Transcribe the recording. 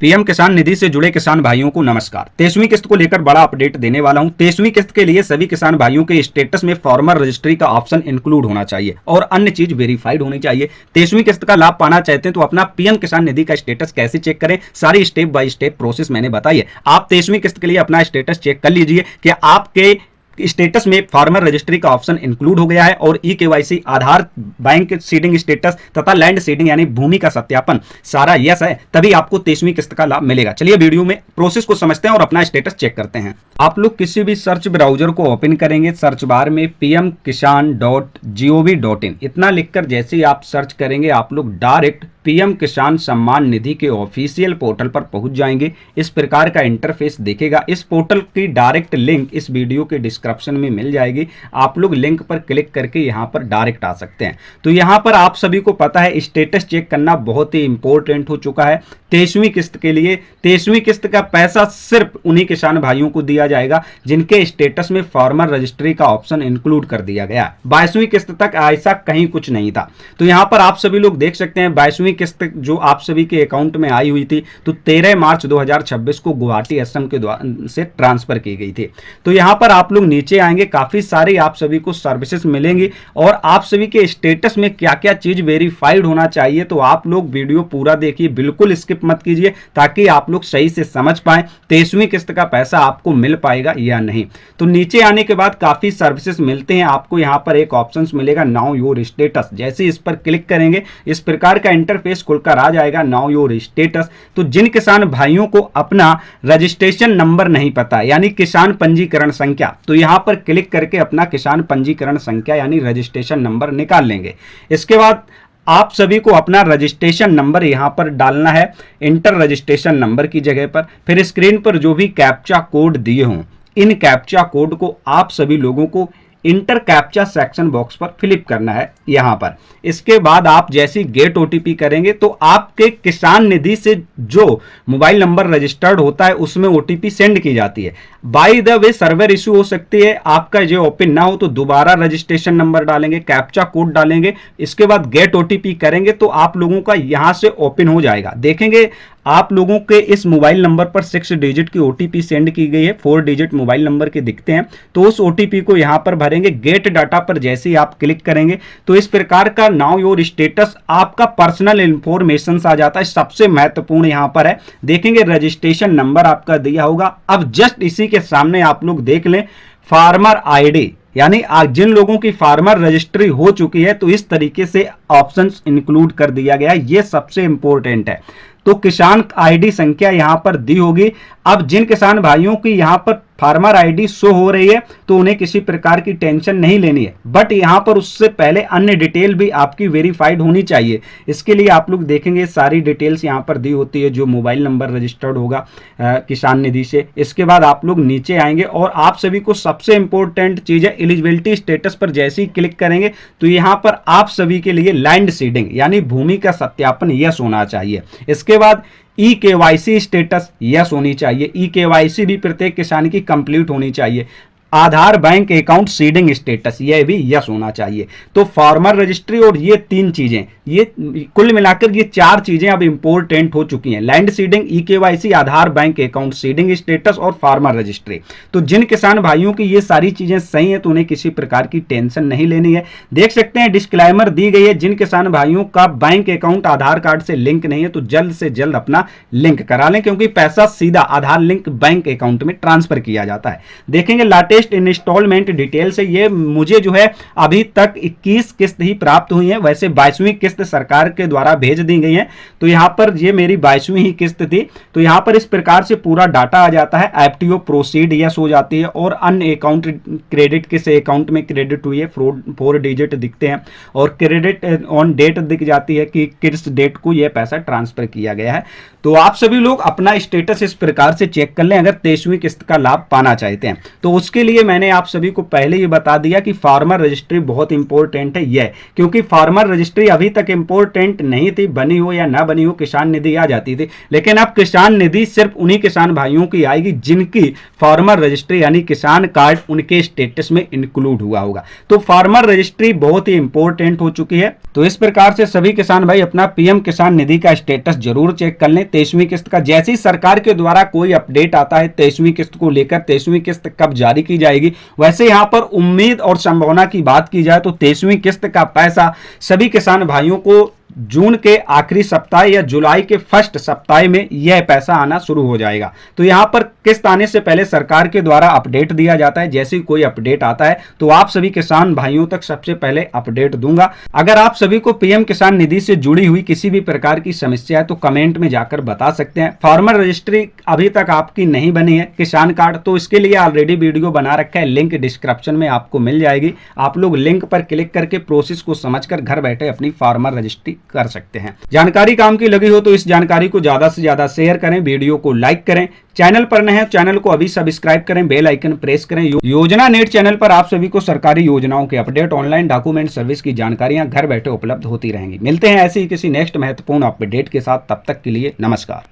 PM किसान निधि से जुड़े किसान भाइयों को नमस्कार। 23वीं किस्त को लेकर बड़ा अपडेट देने वाला हूं। 23वीं किस्त के लिए सभी किसान भाइयों के स्टेटस में फार्मर रजिस्ट्री का ऑप्शन इंक्लूड होना चाहिए और अन्य चीज वेरीफाइड होनी चाहिए। 23वीं किस्त का लाभ पाना चाहते हैं तो अपना पीएम किसान निधि का स्टेटस कैसे चेक करें, सारी स्टेप बाय स्टेप प्रोसेस मैंने बताई है। आप 23वीं किस्त के लिए अपना स्टेटस चेक कर लीजिए कि आपके स्टेटस में फार्मर रजिस्ट्री का ऑप्शन इंक्लूड हो गया है और ई-केवाईसी, आधार, बैंक सीडिंग स्टेटस तथा लैंड सीडिंग यानी भूमि का सत्यापन सारा यस है, तभी आपको 23वीं किस्त का लाभ मिलेगा। चलिए वीडियो में प्रोसेस को समझते हैं और अपना स्टेटस चेक करते हैं। आप लोग किसी भी सर्च ब्राउजर को ओपन करेंगे, सर्च बार में pmkisan.gov.in इतना लिखकर जैसे ही आप सर्च करेंगे आप लोग डायरेक्ट पीएम किसान सम्मान निधि के ऑफिशियल पोर्टल पर पहुंच जाएंगे। इस प्रकार का इंटरफेस दिखेगा। इस पोर्टल की डायरेक्ट लिंक इस वीडियो के डिस्क्रिप्शन में मिल जाएगी। आप लोग लिंक पर क्लिक करके यहां पर डायरेक्ट आ सकते हैं। तो यहां पर आप सभी को पता है स्टेटस चेक करना बहुत ही इंपॉर्टेंट हो चुका है। 23वीं किस्त के लिए 23वीं किस्त का पैसा सिर्फ उन्हीं किसान भाइयों को दिया जाएगा जिनके स्टेटस में फार्मर रजिस्ट्री का ऑप्शन इंक्लूड कर दिया गया। 22वीं किस्त तक ऐसा कहीं कुछ नहीं था। तो यहां पर आप सभी लोग देख सकते हैं 22वीं किस्त जो आप सभी के अकाउंट में आई हुई थी तो 13 मार्च 2026 को गुवाहाटी असम के द्वारा से ट्रांसफर की गई थी। तो यहां पर आप लोग नीचे आएंगे, काफी सारी आप सभी को सर्विसेज मिलेंगी और आप सभी के स्टेटस में क्या क्या चीज वेरीफाइड होना चाहिए। तो आप लोग वीडियो पूरा देखिए, बिल्कुल स्किप मत कीजिए ताकि आप लोग सही से समझ पाएं 23वीं किस्त का पैसा आपको मिल पाएगा या नहीं। तो नीचे आने के बाद काफी सर्विसेज मिलते हैं। आपको यहां पर एक ऑप्शन मिलेगा नाउ योर स्टेटस। जैसे इस पर क्लिक करेंगे इस प्रकार का इंटरफेस खुलकर आ जाएगा, नाउ योर स्टेटस। तो जिन किसान भाइयों को अपना रजिस्ट्रेशन नंबर नहीं पता यानी किसान पंजीकरण संख्या, तो यहां पर क्लिक करके अपना किसान पंजीकरण संख्या यानी रजिस्ट्रेशन नंबर निकाल लेंगे। इसके बाद आप सभी को अपना रजिस्ट्रेशन नंबर यहां पर डालना है इंटर रजिस्ट्रेशन नंबर की जगह पर। फिर स्क्रीन पर जो भी कैप्चा कोड दिए हों इन कैप्चा कोड को आप सभी लोगों को इंटर कैप्चा सेक्शन बॉक्स पर फिलिप करना है यहां पर। इसके बाद आप जैसी गेट ओटीपी करेंगे तो आपके किसान निधि से जो मोबाइल नंबर रजिस्टर्ड होता है उसमें ओटीपी सेंड की जाती है। By the way server issue हो सकती है, आपका जो ओपन ना हो तो दोबारा रजिस्ट्रेशन नंबर डालेंगे, कैप्चा कोड डालेंगे, इसके बाद गेट ओटीपी करेंगे तो आप लोगों का यहां से ओपन हो जाएगा। देखेंगे आप लोगों के इस मोबाइल नंबर पर 6 डिजिट की ओटीपी सेंड की गई है, 4 डिजिट मोबाइल नंबर के दिखते हैं। तो उस ओटीपी को यहां पर भरेंगे। गेट डाटा पर जैसे ही आप क्लिक करेंगे तो इस प्रकार का नाउ योर स्टेटस आपका पर्सनल इंफॉर्मेशन आ जाता है। सबसे महत्वपूर्ण यहां पर है, देखेंगे रजिस्ट्रेशन नंबर आपका दिया होगा। अब जस्ट इसी के सामने आप लोग देख लें फार्मर आईडी यानी जिन लोगों की फार्मर रजिस्ट्री हो चुकी है तो इस तरीके से ऑप्शंस इंक्लूड कर दिया गया है। ये सबसे इंपॉर्टेंट है। तो किसान आईडी संख्या यहां पर दी होगी। अब जिन किसान भाइयों की यहां पर फार्मर आईडी शो हो रही है तो उन्हें किसी प्रकार की टेंशन नहीं लेनी है, बट यहां पर उससे पहले अन्य डिटेल भी आपकी वेरीफाइड होनी चाहिए। इसके लिए आप लोग देखेंगे सारी डिटेल्स यहां पर दी होती है, जो मोबाइल नंबर रजिस्टर्ड होगा किसान निधि से। इसके बाद आप लोग नीचे आएंगे और आप सभी को सबसे इंपॉर्टेंट चीज है एलिजिबिलिटी स्टेटस पर जैसे ही क्लिक करेंगे तो यहां पर आप सभी के लिए लैंड सीडिंग यानी भूमि का सत्यापन यस होना चाहिए। इसके बाद ई-केवाईसी स्टेटस यस होनी चाहिए। ई-केवाईसी भी प्रत्येक किसान की कंप्लीट होनी चाहिए। आधार, बैंक अकाउंट सीडिंग स्टेटस यह भी यस होना चाहिए। तो फार्मर रजिस्ट्री और ये 3 चीजें, ये कुल मिलाकर ये 4 चीजें अब इंपॉर्टेंट हो चुकी हैं। लैंड सीडिंग, ई-केवाईसी, आधार, बैंक अकाउंट सीडिंग स्टेटस और फार्मर रजिस्ट्री। तो जिन किसान भाइयों की ये सारी चीजें सही है तो उन्हें किसी प्रकार की टेंशन नहीं लेनी है। देख सकते हैं डिस्क्लेमर दी गई है, जिन किसान भाइयों का बैंक अकाउंट आधार कार्ड से लिंक नहीं है तो जल्द से जल्द अपना लिंक करा लें, क्योंकि पैसा सीधा आधार लिंक बैंक अकाउंट में ट्रांसफर किया जाता है। देखेंगे लेटेस्ट इंस्टॉलमेंट डिटेल से ये मुझे जो है अभी तक 21 किस्त ही प्राप्त हुई है। वैसे 22वीं किस्त सरकार के द्वारा भेज दी गई है। तो यहां पर ये मेरी 22वीं ही किस्त थी। तो यहां पर इस प्रकार से पूरा डाटा आ जाता है। एफटीओ प्रोसीड यस हो जाती है और अन्य अकाउंट क्रेडिट किस अकाउंट में क्रेडिट हुई है 4 डिजिट दिखते हैं और क्रेडिट ऑन डेट दिख जाती है कि किस डेट को यह पैसा ट्रांसफर किया गया है। तो आप सभी लोग अपना स्टेटस इस प्रकार से चेक कर लें अगर 23वीं किस्त का लाभ पाना चाहते हैं। तो उसके लिए मैंने आप सभी को पहले ही बता दिया कि फार्मर रजिस्ट्री बहुत इंपॉर्टेंट है यह, क्योंकि फार्मर रजिस्ट्री अभी तक इंपॉर्टेंट नहीं थी, बनी हो या ना बनी हो किसान निधि आ जाती थी, लेकिन अब किसान निधि सिर्फ उन्हीं किसान भाइयों की आएगी जिनकी फार्मर रजिस्ट्री यानी किसान कार्ड उनके स्टेटस में इंक्लूड हुआ होगा। तो फार्मर रजिस्ट्री बहुत ही इंपॉर्टेंट हो चुकी है। तो इस प्रकार से सभी किसान भाई अपना पीएम किसान निधि का स्टेटस जरूर चेक कर लें। 23वीं किस्त का जैसी सरकार के द्वारा कोई अपडेट आता है 23वीं किस्त को लेकर, 23वीं किस्त कब जारी की जाएगी, वैसे यहां पर उम्मीद और संभावना की बात की जाए तो 23वीं किस्त का पैसा सभी किसान भाइयों को जून के आखिरी सप्ताह या जुलाई के फर्स्ट सप्ताह में यह पैसा आना शुरू हो जाएगा। तो यहां पर किस्त आने से पहले सरकार के द्वारा अपडेट दिया जाता है। जैसे ही कोई अपडेट आता है तो आप सभी किसान भाइयों तक सबसे पहले अपडेट दूंगा। अगर आप सभी को पीएम किसान निधि से जुड़ी हुई किसी भी प्रकार की समस्या है तो कमेंट में जाकर बता सकते हैं। फार्मर रजिस्ट्री अभी तक आपकी नहीं बनी है, किसान कार्ड, तो इसके लिए ऑलरेडी वीडियो बना रखा है, लिंक डिस्क्रिप्शन में आपको मिल जाएगी। आप लोग लिंक पर क्लिक करके प्रोसेस को समझकर घर बैठे अपनी फार्मर रजिस्ट्री कर सकते हैं। जानकारी काम की लगी हो तो इस जानकारी को ज्यादा से ज्यादा शेयर करें, वीडियो को लाइक करें, चैनल पर नए हैं चैनल को अभी सब्सक्राइब करें, बेल आइकन प्रेस करें। योजना नेट चैनल पर आप सभी को सरकारी योजनाओं के अपडेट, ऑनलाइन डॉक्यूमेंट सर्विस की जानकारियां घर बैठे उपलब्ध होती रहेंगी। मिलते हैं ऐसे ही किसी नेक्स्ट महत्वपूर्ण अपडेट के साथ, तब तक के लिए नमस्कार।